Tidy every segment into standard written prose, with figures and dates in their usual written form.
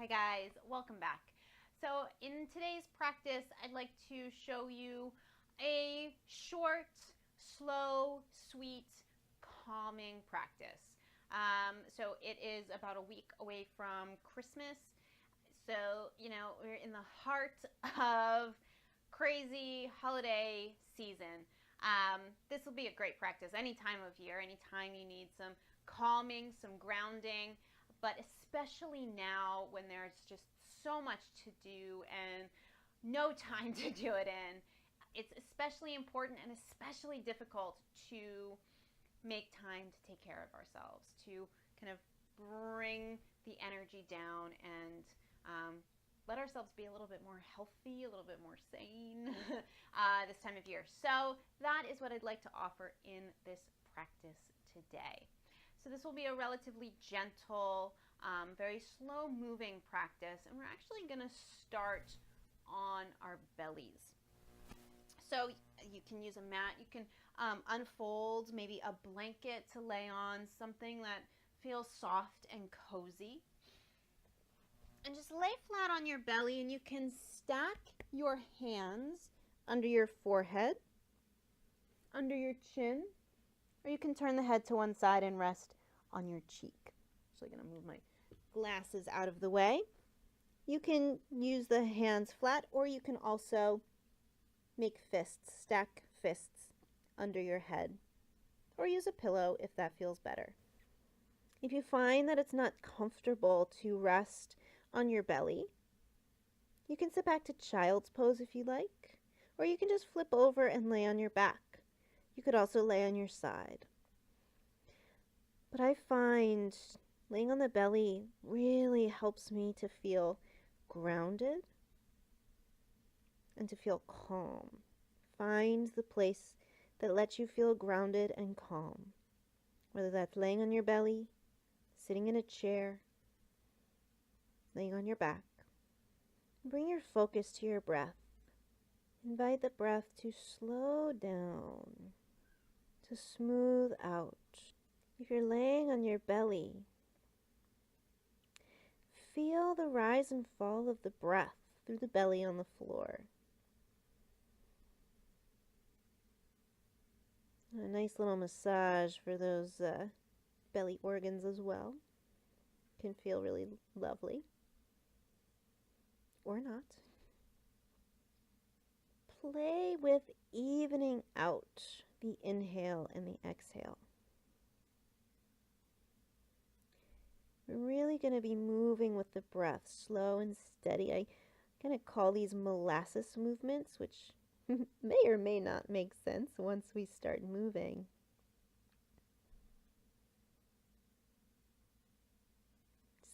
Hi guys, welcome back. So in today's practice, I'd like to show you a short, slow, sweet, calming practice. So it is about a week away from Christmas. So, we're in the heart of crazy holiday season. This will be a great practice any time of year, anytime you need some calming, some grounding, but especially now when there's just so much to do and no time to do it in. It's especially important and especially difficult to make time to take care of ourselves, to kind of bring the energy down and let ourselves be a little bit more healthy, a little bit more sane this time of year. So that is what I'd like to offer in this practice today. So this will be a relatively gentle, very slow moving practice, and we're actually going to start on our bellies. So you can use a mat, you can unfold maybe a blanket to lay on, something that feels soft and cozy. And just lay flat on your belly, and you can stack your hands under your forehead, under your chin, or you can turn the head to one side and rest on your cheek. So I'm going to move my glasses out of the way. You can use the hands flat, or you can also make fists, stack fists under your head, or use a pillow if that feels better. If you find that it's not comfortable to rest on your belly, you can sit back to child's pose if you like, or you can just flip over and lay on your back. You could also lay on your side. But I find laying on the belly really helps me to feel grounded and to feel calm. Find the place that lets you feel grounded and calm, whether that's laying on your belly, sitting in a chair, laying on your back. Bring your focus to your breath. Invite the breath to slow down, to smooth out. If you're laying on your belly, feel the rise and fall of the breath through the belly on the floor. A nice little massage for those belly organs as well. Can feel really lovely. Or not. Play with evening out the inhale and the exhale. We're really going to be moving with the breath, slow and steady. I kind of call these molasses movements, which may or may not make sense once we start moving.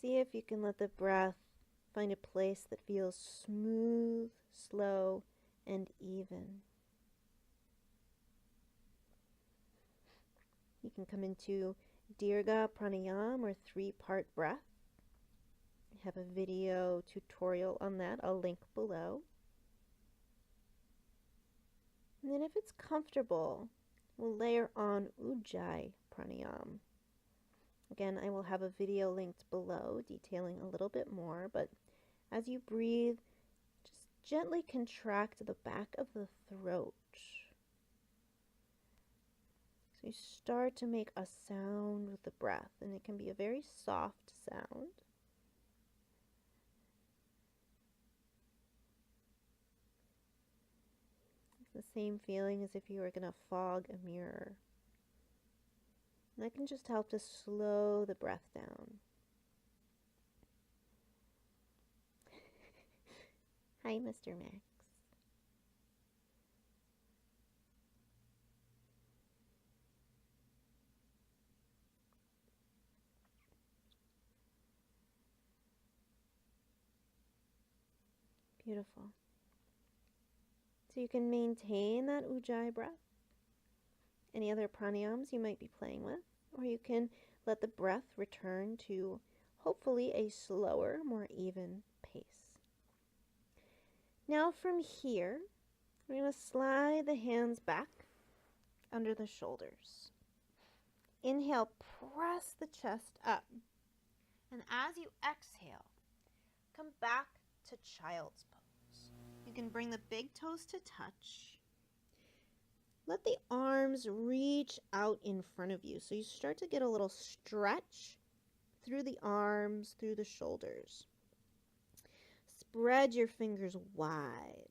See if you can let the breath find a place that feels smooth, slow, and even. You can come into Dirga Pranayama, or 3-part breath. I have a video tutorial on that. I'll link below. And then if it's comfortable, we'll layer on Ujjayi Pranayama. Again, I will have a video linked below detailing a little bit more, but as you breathe, just gently contract the back of the throat. So you start to make a sound with the breath, and it can be a very soft sound. It's the same feeling as if you were going to fog a mirror. And that can just help to slow the breath down. Hi, Mr. Max. Beautiful. So you can maintain that Ujjayi breath. Any other pranayams you might be playing with, or you can let the breath return to hopefully a slower, more even pace. Now from here, we're going to slide the hands back under the shoulders. Inhale, press the chest up. And as you exhale, come back to child's pose. You can bring the big toes to touch. Let the arms reach out in front of you. So you start to get a little stretch through the arms, through the shoulders. Spread your fingers wide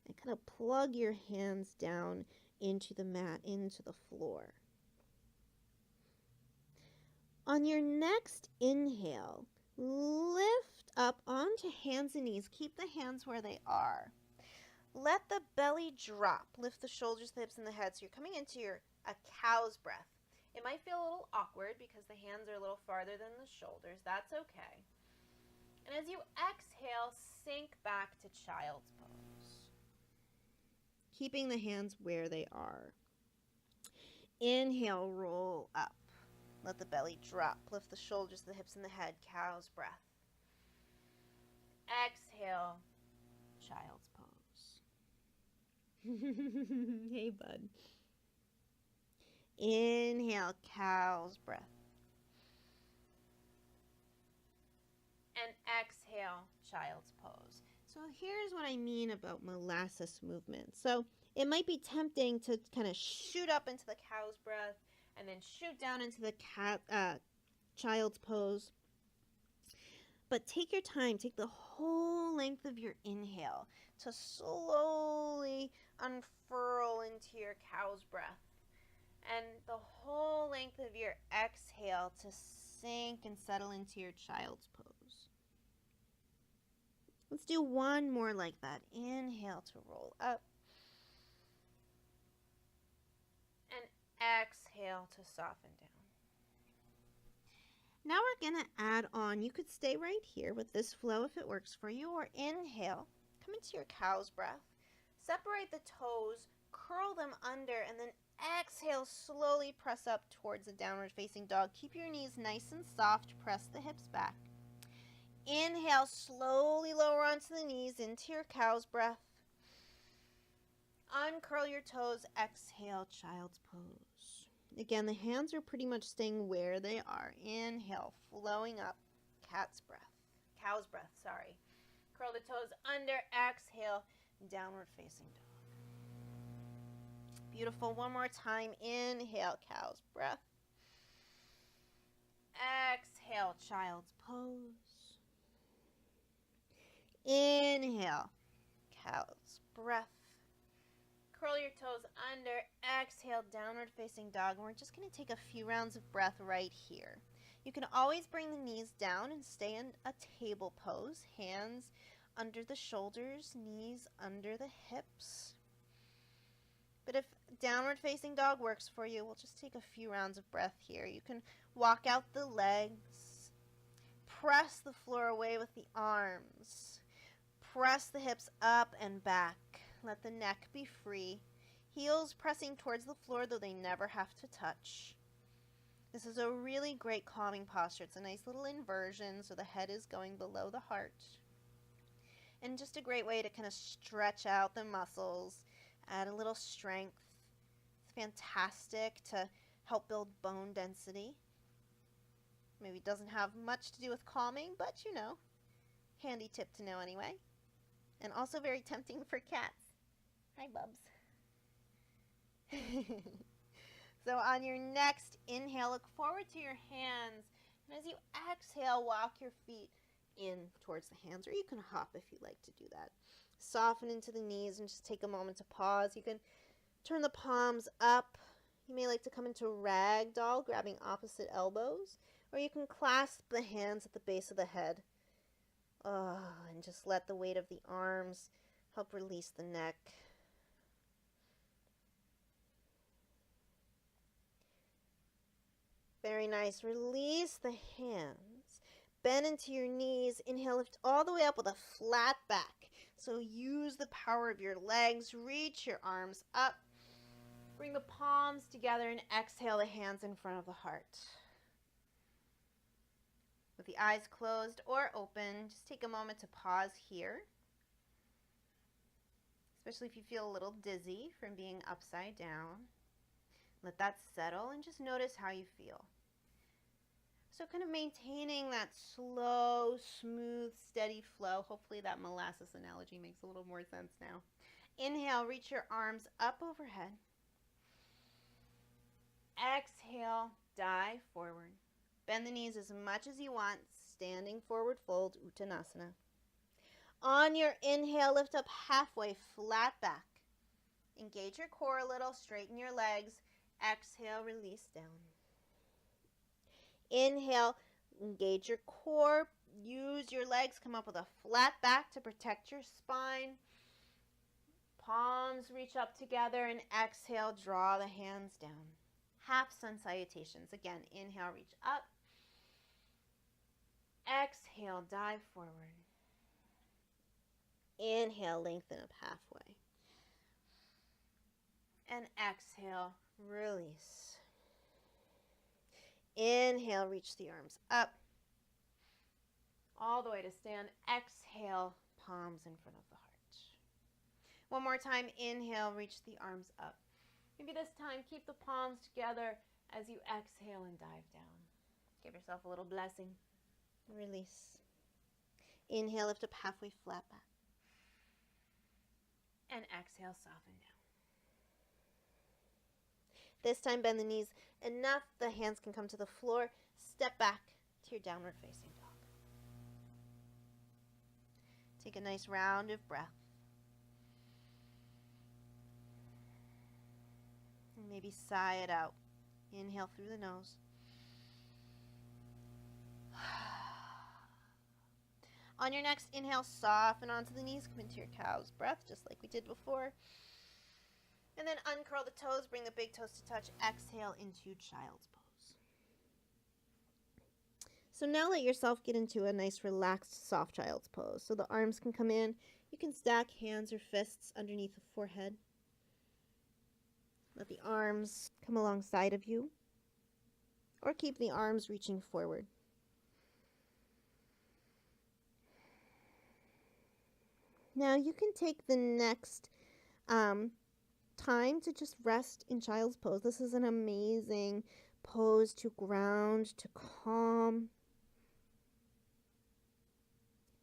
and kind of plug your hands down into the mat, into the floor. On your next inhale, lift up onto hands and knees. Keep the hands where they are. Let the belly drop. Lift the shoulders, the hips, and the head. So you're coming into a cow's breath. It might feel a little awkward because the hands are a little farther than the shoulders. That's okay. And as you exhale, sink back to child's pose. Keeping the hands where they are. Inhale, roll up. Let the belly drop. Lift the shoulders, the hips, and the head. Cow's breath. Exhale, child's pose. Hey, bud. Inhale, cow's breath. And exhale, child's pose. So here's what I mean about molasses movement. So it might be tempting to kind of shoot up into the cow's breath and then shoot down into the child's pose. But take your time, take the whole length of your inhale to slowly unfurl into your cow's breath. And the whole length of your exhale to sink and settle into your child's pose. Let's do one more like that. Inhale to roll up. And exhale to soften down. Now we're going to add on, you could stay right here with this flow if it works for you, or inhale, come into your cow's breath, separate the toes, curl them under, and then exhale, slowly press up towards the downward facing dog. Keep your knees nice and soft, press the hips back. Inhale, slowly lower onto the knees into your cow's breath. Uncurl your toes, exhale, child's pose. Again, the hands are pretty much staying where they are. Inhale, flowing up, cow's breath, sorry. Curl the toes under, exhale, downward facing dog. Beautiful, one more time. Inhale, cow's breath. Exhale, child's pose. Inhale, cow's breath. Curl your toes under, exhale, downward facing dog. And we're just going to take a few rounds of breath right here. You can always bring the knees down and stay in a table pose. Hands under the shoulders, knees under the hips. But if downward facing dog works for you, we'll just take a few rounds of breath here. You can walk out the legs. Press the floor away with the arms. Press the hips up and back. Let the neck be free. Heels pressing towards the floor, though they never have to touch. This is a really great calming posture. It's a nice little inversion, so the head is going below the heart. And just a great way to kind of stretch out the muscles, add a little strength. It's fantastic to help build bone density. Maybe it doesn't have much to do with calming, but you know, handy tip to know anyway. And also very tempting for cats. Hi, Bubs. So on your next inhale, look forward to your hands. And as you exhale, walk your feet in towards the hands, or you can hop if you like to do that. Soften into the knees and just take a moment to pause. You can turn the palms up. You may like to come into ragdoll, grabbing opposite elbows, or you can clasp the hands at the base of the head. And just let the weight of the arms help release the neck. Very nice. Release the hands. Bend into your knees. Inhale, lift all the way up with a flat back. So use the power of your legs. Reach your arms up. Bring the palms together and exhale the hands in front of the heart. With the eyes closed or open, just take a moment to pause here. Especially if you feel a little dizzy from being upside down. Let that settle and just notice how you feel. So kind of maintaining that slow, smooth, steady steady flow. Hopefully that molasses analogy makes a little more sense now. Inhale, reach your arms up overhead. Exhale, dive forward. Bend the knees as much as you want, standing forward fold, Uttanasana. On your inhale, lift up halfway, flat back. Engage your core a little, straighten your legs. Exhale, release down. Inhale, engage your core, use your legs, come up with a flat back to protect your spine. Palms reach up together, and exhale, draw the hands down. Half sun salutations. Again, inhale, reach up. Exhale, dive forward. Inhale, lengthen up halfway. And exhale, release. Inhale, reach the arms up. All the way to stand. Exhale, palms in front of the heart. One more time. Inhale, reach the arms up. Maybe this time, keep the palms together as you exhale and dive down. Give yourself a little blessing. Release. Inhale, lift up halfway, flat back. And exhale, soften down. This time, bend the knees enough the hands can come to the floor. Step back to your downward facing dog. Take a nice round of breath. And maybe sigh it out. Inhale through the nose. On your next inhale, soften onto the knees. Come into your cow's breath, just like we did before. And then uncurl the toes, bring the big toes to touch. Exhale into child's pose. So now let yourself get into a nice relaxed soft child's pose. So the arms can come in. You can stack hands or fists underneath the forehead. Let the arms come alongside of you. Or keep the arms reaching forward. Now you can take the next time to just rest in child's pose. This is an amazing pose to ground, to calm.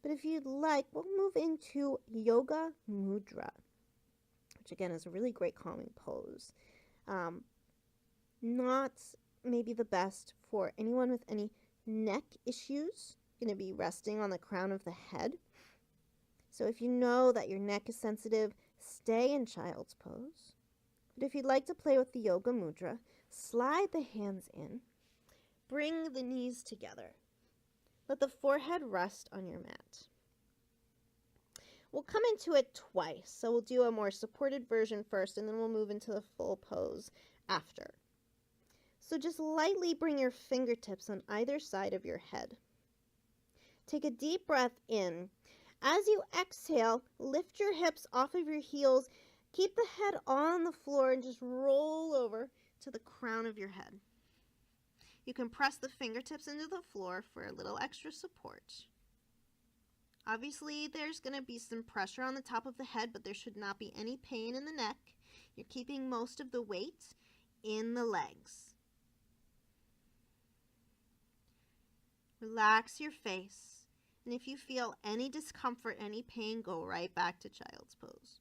But if you'd like, we'll move into Yoga Mudra, which again is a really great calming pose. Not maybe the best for anyone with any neck issues. Going to be resting on the crown of the head. So if you know that your neck is sensitive, stay in child's pose. But if you'd like to play with the Yoga Mudra, slide the hands in. Bring the knees together. Let the forehead rest on your mat. We'll come into it twice. So we'll do a more supported version first, and then we'll move into the full pose after. So just lightly bring your fingertips on either side of your head. Take a deep breath in. As you exhale, lift your hips off of your heels. Keep the head on the floor and just roll over to the crown of your head. You can press the fingertips into the floor for a little extra support. Obviously, there's going to be some pressure on the top of the head, but there should not be any pain in the neck. You're keeping most of the weight in the legs. Relax your face. And if you feel any discomfort, any pain, go right back to child's pose.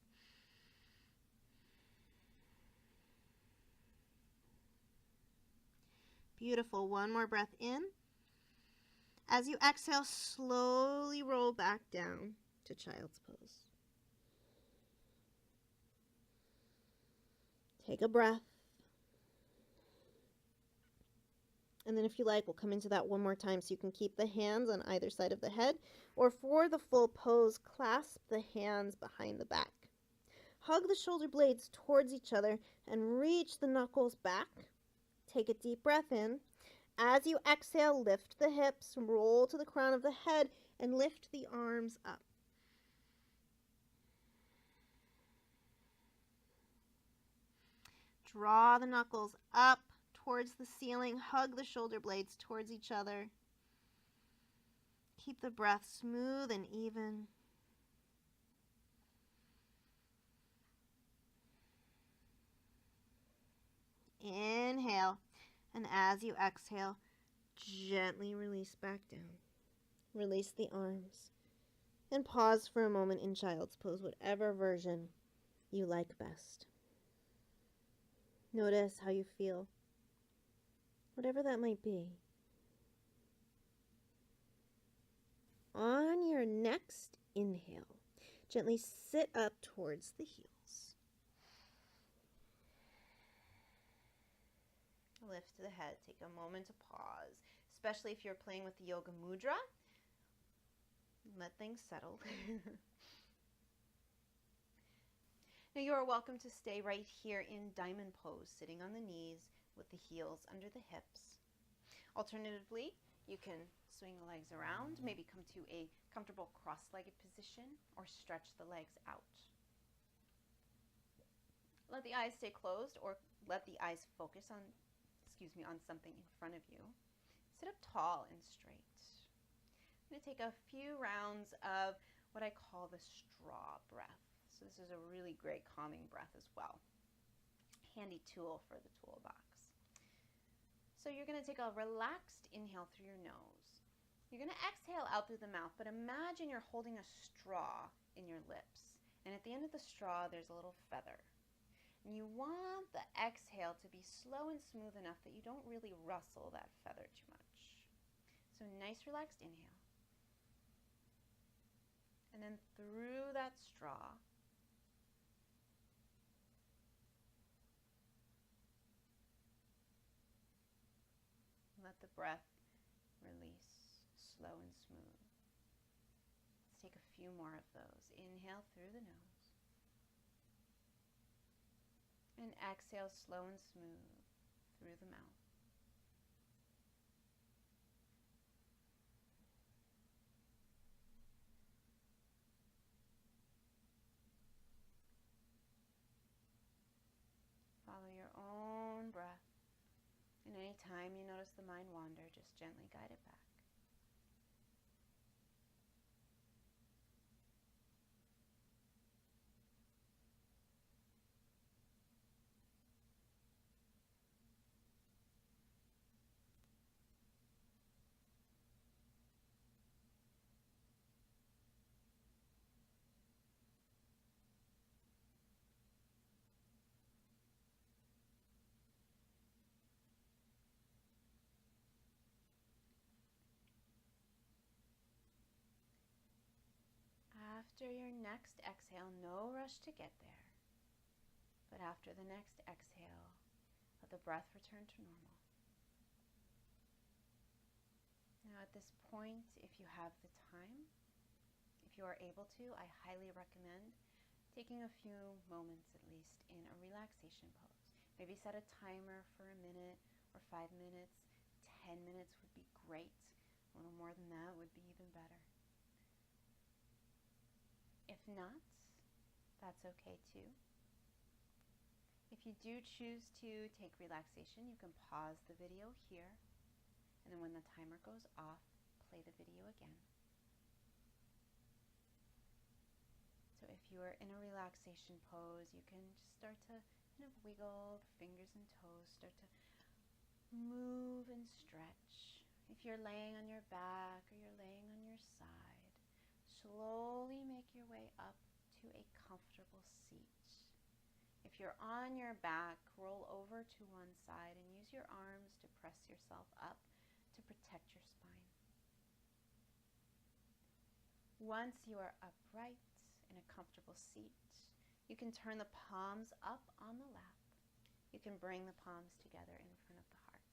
Beautiful. One more breath in. As you exhale, slowly roll back down to child's pose. Take a breath. And then if you like, we'll come into that one more time so you can keep the hands on either side of the head. Or for the full pose, clasp the hands behind the back. Hug the shoulder blades towards each other and reach the knuckles back. Take a deep breath in. As you exhale, lift the hips, roll to the crown of the head, and lift the arms up. Draw the knuckles up towards the ceiling. Hug the shoulder blades towards each other. Keep the breath smooth and even. Inhale, and as you exhale, gently release back down. Release the arms. And pause for a moment in child's pose, whatever version you like best. Notice how you feel, whatever that might be. On your next inhale, gently sit up towards the heels. Lift the head. Take a moment to pause, especially if you're playing with the yoga mudra. Let things settle. Now you are welcome to stay right here in diamond pose, sitting on the knees with the heels under the hips. Alternatively, you can swing the legs around, maybe come to a comfortable cross-legged position or stretch the legs out. Let the eyes stay closed or let the eyes focus on something in front of you. Sit up tall and straight. I'm going to take a few rounds of what I call the straw breath. So this is a really great calming breath as well. Handy tool for the toolbox. So you're going to take a relaxed inhale through your nose. You're going to exhale out through the mouth, but imagine you're holding a straw in your lips. And at the end of the straw, there's a little feather. And you want the exhale to be slow and smooth enough that you don't really rustle that feather too much. So nice relaxed inhale. And then through that straw, let the breath release, slow and smooth. Let's take a few more of those. Inhale through the nose. And exhale slow and smooth through the mouth. Follow your own breath. And any time you notice the mind wander, just gently guide it back. After your next exhale, no rush to get there. But after the next exhale, let the breath return to normal. Now at this point, if you have the time, if you are able to, I highly recommend taking a few moments at least in a relaxation pose. Maybe set a timer for a minute or 5 minutes. 10 minutes would be great. A little more than that would be even better. If not, that's okay too. If you do choose to take relaxation, you can pause the video here, and then when the timer goes off, play the video again. So if you are in a relaxation pose, you can just start to kind of wiggle the fingers and toes, start to move and stretch. If you're laying on your back or you're laying on your side, slowly make your way up to a comfortable seat. If you're on your back, roll over to one side and use your arms to press yourself up to protect your spine. Once you are upright in a comfortable seat, you can turn the palms up on the lap. You can bring the palms together in front of the heart.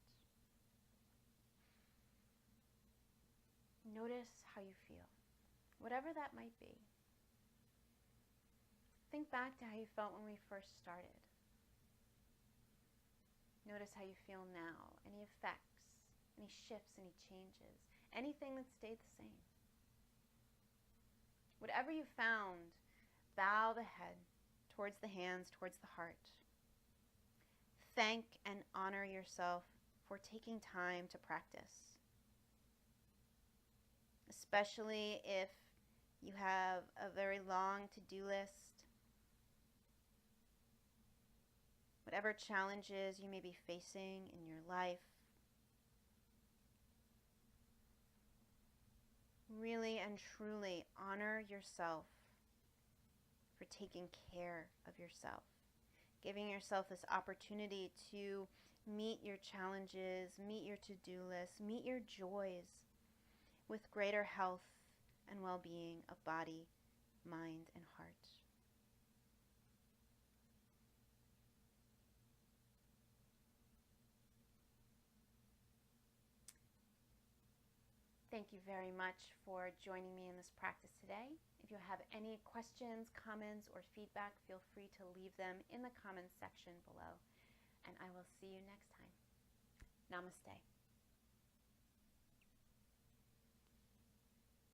Notice how you feel. Whatever that might be. Think back to how you felt when we first started. Notice how you feel now. Any effects, any shifts, any changes, anything that stayed the same. Whatever you found, bow the head towards the hands, towards the heart. Thank and honor yourself for taking time to practice. Especially if you have a very long to-do list. Whatever challenges you may be facing in your life, really and truly honor honor yourself for taking care of yourself, giving yourself this opportunity to meet your challenges, meet your to-do list, meet your joys with greater health and well-being of body, mind, and heart. Thank you very much for joining me in this practice today. If you have any questions, comments, or feedback, feel free to leave them in the comments section below. And I will see you next time. Namaste.